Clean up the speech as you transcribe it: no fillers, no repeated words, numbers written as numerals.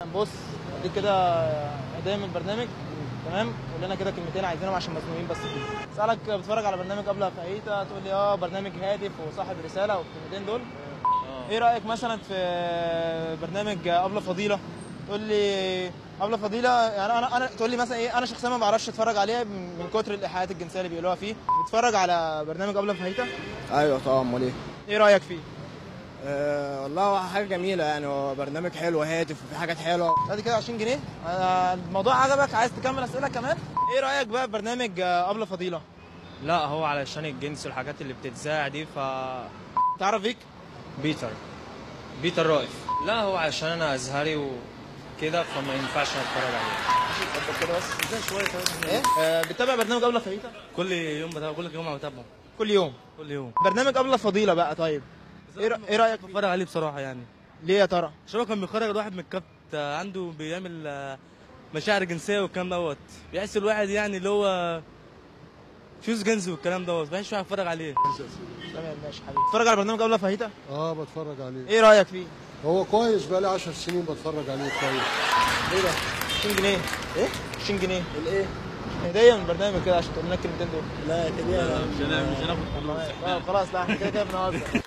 بص اديك كده هدايا من البرنامج. تمام، قول لنا كده كلمتين عايزينهم عشان مزنوقين بس فيه. اسالك بتتفرج على برنامج قبل فاهيتا، تقول لي برنامج هادف وصاحب رساله والكلمتين دول. ايه رايك مثلا في برنامج ابله فضيله؟ تقول لي ابله فضيله، يعني انا تقول لي مثلا ايه، انا شخصيا ما بعرفش اتفرج عليها من كتر الايحاءات الجنسيه اللي بيقولوها فيه. بتتفرج على برنامج ابله فاهيتا؟ ايوه طبعا، امال ايه. ايه رايك فيه؟ والله هو حاجه جميله، يعني هو برنامج حلو هادف وفي حاجات حلوه. ادي كده 20 جنيه. الموضوع عجبك، عايز تكمل اسئله كمان؟ ايه رايك بقى ببرنامج ابله فضيله؟ لا، هو علشان الجنس والحاجات اللي بتتذاع دي تعرف فيك؟ بيتر رائف. لا، هو علشان انا ازهري وكده فما ينفعش اتفرج عليه. اتفضل كده بس. ازاي شويه طيب. ايه بتتابع برنامج ابله فاهيتا؟ كل يوم بتابعه، كل يوم بتابعه. كل يوم. كل يوم برنامج ابله فضيله بقى، طيب ايه رايك فيه؟ بتفرج عليه بصراحه يعني. ليه يا ترى؟ عشان هو كان بيخرج الواحد من الكبت عنده، بيعمل مشاعر جنسيه والكلام دوت، بيحس الواحد يعني اللي هو فيوز جنسي والكلام دوت، بحس واحد اتفرج عليه. تمام ماشي حبيبي. بتتفرج على برنامج ابله فاهيتا؟ بتفرج عليه. ايه رايك فيه؟ هو كويس، بقى لي 10 سنين بتفرج عليه كويس. ايه ده؟ 20 جنيه. ايه 20 جنيه الايه؟ هديه من البرنامج كده عشان تقول لنا الكلمتين دول. لا كده مش هناخد خلاص، لا احنا كده بنهزر.